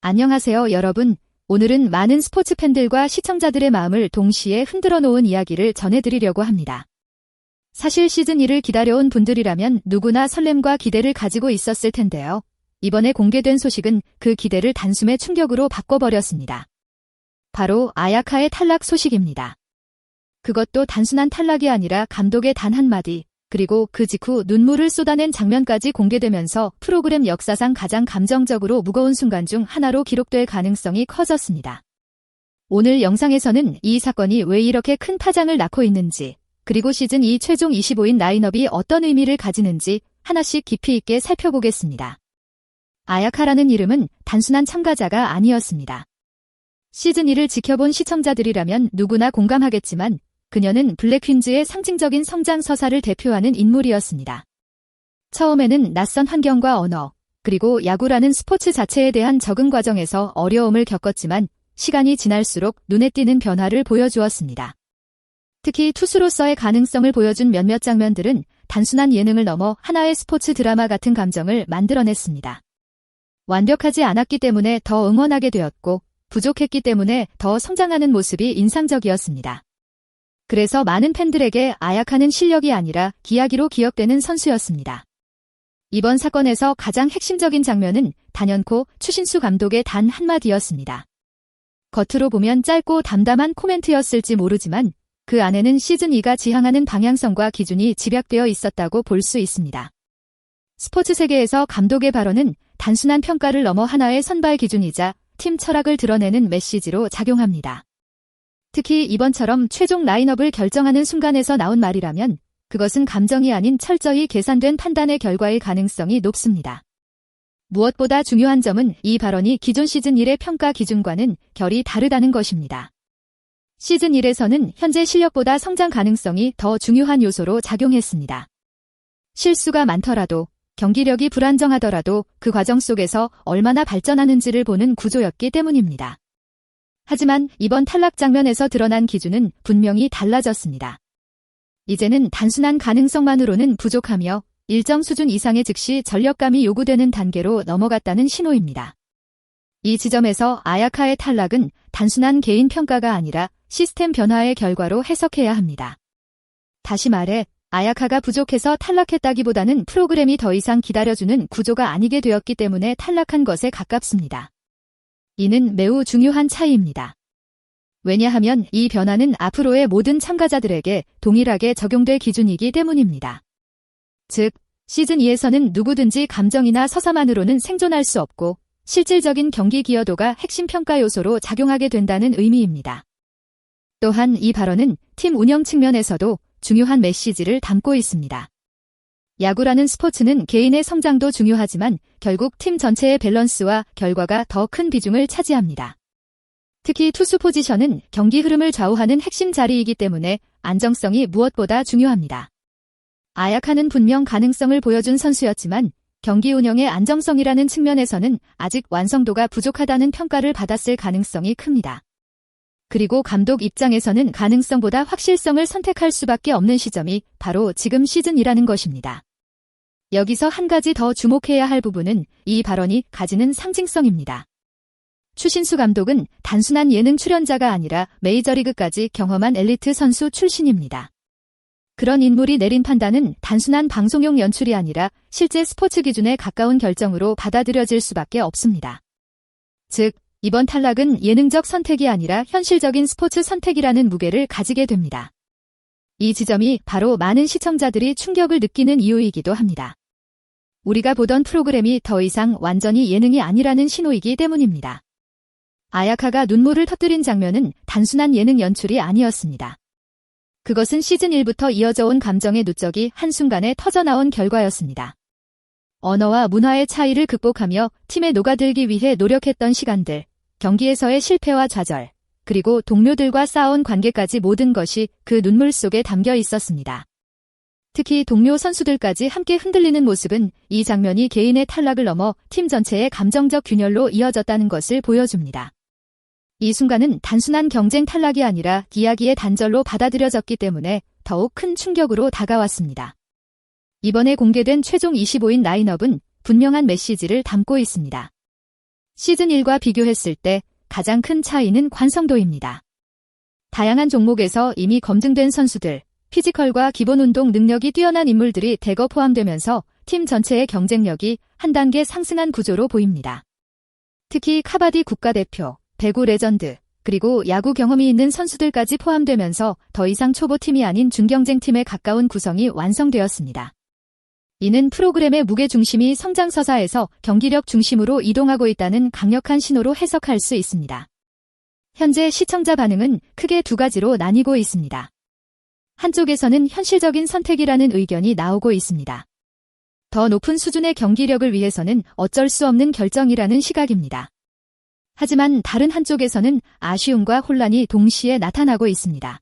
안녕하세요, 여러분. 오늘은 많은 스포츠 팬들과 시청자들의 마음을 동시에 흔들어 놓은 이야기를 전해드리려고 합니다. 사실 시즌 2를 기다려온 분들이라면 누구나 설렘과 기대를 가지고 있었을 텐데요. 이번에 공개된 소식은 그 기대를 단숨에 충격으로 바꿔버렸습니다. 바로 아야카의 탈락 소식입니다. 그것도 단순한 탈락이 아니라 감독의 단 한마디, 그리고 그 직후 눈물을 쏟아낸 장면까지 공개되면서 프로그램 역사상 가장 감정적으로 무거운 순간 중 하나로 기록될 가능성이 커졌습니다. 오늘 영상에서는 이 사건이 왜 이렇게 큰 파장을 낳고 있는지, 그리고 시즌 2 최종 25인 라인업이 어떤 의미를 가지는지 하나씩 깊이 있게 살펴보겠습니다. 아야카라는 이름은 단순한 참가자가 아니었습니다. 시즌 2를 지켜본 시청자들이라면 누구나 공감하겠지만 그녀는 블랙퀸즈의 상징적인 성장 서사를 대표하는 인물이었습니다. 처음에는 낯선 환경과 언어, 그리고 야구라는 스포츠 자체에 대한 적응 과정에서 어려움을 겪었지만 시간이 지날수록 눈에 띄는 변화를 보여주었습니다. 특히 투수로서의 가능성을 보여준 몇몇 장면들은 단순한 예능을 넘어 하나의 스포츠 드라마 같은 감정을 만들어냈습니다. 완벽하지 않았기 때문에 더 응원하게 되었고, 부족했기 때문에 더 성장하는 모습이 인상적이었습니다. 그래서 많은 팬들에게 아야카는 실력이 아니라 이야기로 기억되는 선수였습니다. 이번 사건에서 가장 핵심적인 장면은 단연코 추신수 감독의 단 한마디였습니다. 겉으로 보면 짧고 담담한 코멘트였을지 모르지만 그 안에는 시즌 2가 지향하는 방향성과 기준이 집약되어 있었다고 볼 수 있습니다. 스포츠 세계에서 감독의 발언은 단순한 평가를 넘어 하나의 선발 기준이자 팀 철학을 드러내는 메시지로 작용합니다. 특히 이번처럼 최종 라인업을 결정하는 순간에서 나온 말이라면 그것은 감정이 아닌 철저히 계산된 판단의 결과일 가능성이 높습니다. 무엇보다 중요한 점은 이 발언이 기존 시즌 1의 평가 기준과는 결이 다르다는 것입니다. 시즌 1에서는 현재 실력보다 성장 가능성이 더 중요한 요소로 작용했습니다. 실수가 많더라도, 경기력이 불안정하더라도 그 과정 속에서 얼마나 발전하는지를 보는 구조였기 때문입니다. 하지만 이번 탈락 장면에서 드러난 기준은 분명히 달라졌습니다. 이제는 단순한 가능성만으로는 부족하며 일정 수준 이상의 즉시 전력감이 요구되는 단계로 넘어갔다는 신호입니다. 이 지점에서 아야카의 탈락은 단순한 개인 평가가 아니라 시스템 변화의 결과로 해석해야 합니다. 다시 말해, 아야카가 부족해서 탈락했다기보다는 프로그램이 더 이상 기다려주는 구조가 아니게 되었기 때문에 탈락한 것에 가깝습니다. 이는 매우 중요한 차이입니다. 왜냐하면 이 변화는 앞으로의 모든 참가자들에게 동일하게 적용될 기준이기 때문입니다. 즉, 시즌 2에서는 누구든지 감정이나 서사만으로는 생존할 수 없고 실질적인 경기 기여도가 핵심 평가 요소로 작용하게 된다는 의미입니다. 또한 이 발언은 팀 운영 측면에서도 중요한 메시지를 담고 있습니다. 야구라는 스포츠는 개인의 성장도 중요하지만 결국 팀 전체의 밸런스와 결과가 더 큰 비중을 차지합니다. 특히 투수 포지션은 경기 흐름을 좌우하는 핵심 자리이기 때문에 안정성이 무엇보다 중요합니다. 아야카는 분명 가능성을 보여준 선수였지만 경기 운영의 안정성이라는 측면에서는 아직 완성도가 부족하다는 평가를 받았을 가능성이 큽니다. 그리고 감독 입장에서는 가능성보다 확실성을 선택할 수밖에 없는 시점이 바로 지금 시즌이라는 것입니다. 여기서 한 가지 더 주목해야 할 부분은 이 발언이 가지는 상징성입니다. 추신수 감독은 단순한 예능 출연자가 아니라 메이저리그까지 경험한 엘리트 선수 출신입니다. 그런 인물이 내린 판단은 단순한 방송용 연출이 아니라 실제 스포츠 기준에 가까운 결정으로 받아들여질 수밖에 없습니다. 즉, 이번 탈락은 예능적 선택이 아니라 현실적인 스포츠 선택이라는 무게를 가지게 됩니다. 이 지점이 바로 많은 시청자들이 충격을 느끼는 이유이기도 합니다. 우리가 보던 프로그램이 더 이상 완전히 예능이 아니라는 신호이기 때문입니다. 아야카가 눈물을 터뜨린 장면은 단순한 예능 연출이 아니었습니다. 그것은 시즌 1부터 이어져 온 감정의 누적이 한순간에 터져나온 결과였습니다. 언어와 문화의 차이를 극복하며 팀에 녹아들기 위해 노력했던 시간들, 경기에서의 실패와 좌절, 그리고 동료들과 쌓아온 관계까지 모든 것이 그 눈물 속에 담겨 있었습니다. 특히 동료 선수들까지 함께 흔들리는 모습은 이 장면이 개인의 탈락을 넘어 팀 전체의 감정적 균열로 이어졌다는 것을 보여줍니다. 이 순간은 단순한 경쟁 탈락이 아니라 이야기의 단절로 받아들여졌기 때문에 더욱 큰 충격으로 다가왔습니다. 이번에 공개된 최종 25인 라인업은 분명한 메시지를 담고 있습니다. 시즌 1과 비교했을 때 가장 큰 차이는 관성도입니다. 다양한 종목에서 이미 검증된 선수들, 피지컬과 기본 운동 능력이 뛰어난 인물들이 대거 포함되면서 팀 전체의 경쟁력이 한 단계 상승한 구조로 보입니다. 특히 카바디 국가대표, 배구 레전드, 그리고 야구 경험이 있는 선수들까지 포함되면서 더 이상 초보팀이 아닌 준경쟁팀에 가까운 구성이 완성되었습니다. 이는 프로그램의 무게중심이 성장서사에서 경기력 중심으로 이동하고 있다는 강력한 신호로 해석할 수 있습니다. 현재 시청자 반응은 크게 두 가지로 나뉘고 있습니다. 한쪽에서는 현실적인 선택이라는 의견이 나오고 있습니다. 더 높은 수준의 경기력을 위해서는 어쩔 수 없는 결정이라는 시각입니다. 하지만 다른 한쪽에서는 아쉬움과 혼란이 동시에 나타나고 있습니다.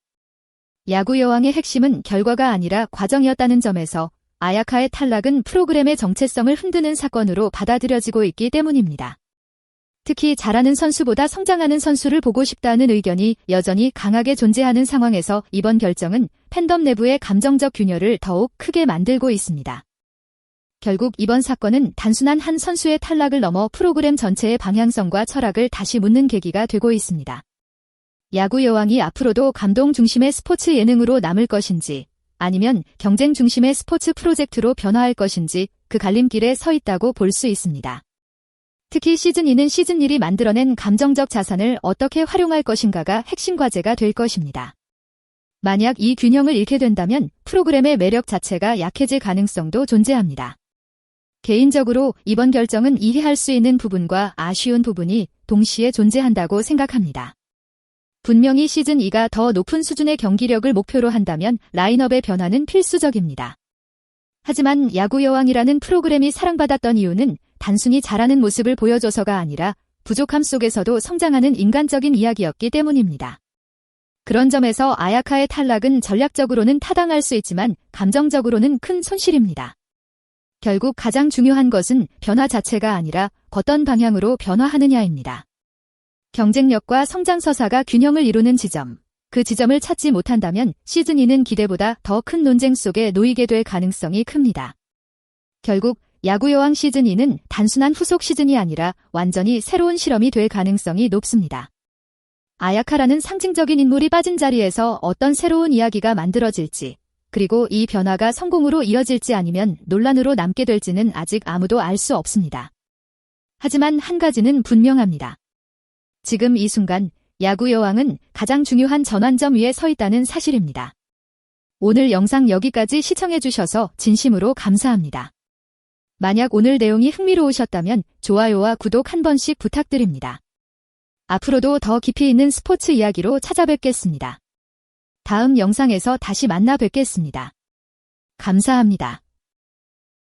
야구 여왕의 핵심은 결과가 아니라 과정이었다는 점에서 아야카의 탈락은 프로그램의 정체성을 흔드는 사건으로 받아들여지고 있기 때문입니다. 특히 잘하는 선수보다 성장하는 선수를 보고 싶다는 의견이 여전히 강하게 존재하는 상황에서 이번 결정은 팬덤 내부의 감정적 균열을 더욱 크게 만들고 있습니다. 결국 이번 사건은 단순한 한 선수의 탈락을 넘어 프로그램 전체의 방향성과 철학을 다시 묻는 계기가 되고 있습니다. 야구 여왕이 앞으로도 감동 중심의 스포츠 예능으로 남을 것인지 아니면 경쟁 중심의 스포츠 프로젝트로 변화할 것인지 그 갈림길에 서 있다고 볼 수 있습니다. 특히 시즌2는 시즌 1이 만들어낸 감정적 자산을 어떻게 활용할 것인가가 핵심 과제가 될 것입니다. 만약 이 균형을 잃게 된다면 프로그램의 매력 자체가 약해질 가능성도 존재합니다. 개인적으로 이번 결정은 이해할 수 있는 부분과 아쉬운 부분이 동시에 존재한다고 생각합니다. 분명히 시즌2가 더 높은 수준의 경기력을 목표로 한다면 라인업의 변화는 필수적입니다. 하지만 야구 여왕이라는 프로그램이 사랑받았던 이유는 단순히 잘하는 모습을 보여줘서가 아니라 부족함 속에서도 성장하는 인간적인 이야기였기 때문입니다. 그런 점에서 아야카의 탈락은 전략적으로는 타당할 수 있지만 감정적으로는 큰 손실입니다. 결국 가장 중요한 것은 변화 자체가 아니라 어떤 방향으로 변화하느냐입니다. 경쟁력과 성장서사가 균형을 이루는 지점, 그 지점을 찾지 못한다면 시즌2는 기대보다 더 큰 논쟁 속에 놓이게 될 가능성이 큽니다. 결국 야구여왕 시즌2는 단순한 후속 시즌이 아니라 완전히 새로운 실험이 될 가능성이 높습니다. 아야카라는 상징적인 인물이 빠진 자리에서 어떤 새로운 이야기가 만들어질지, 그리고 이 변화가 성공으로 이어질지 아니면 논란으로 남게 될지는 아직 아무도 알 수 없습니다. 하지만 한 가지는 분명합니다. 지금 이 순간 야구 여왕은 가장 중요한 전환점 위에 서 있다는 사실입니다. 오늘 영상 여기까지 시청해주셔서 진심으로 감사합니다. 만약 오늘 내용이 흥미로우셨다면 좋아요와 구독 한 번씩 부탁드립니다. 앞으로도 더 깊이 있는 스포츠 이야기로 찾아뵙겠습니다. 다음 영상에서 다시 만나 뵙겠습니다. 감사합니다.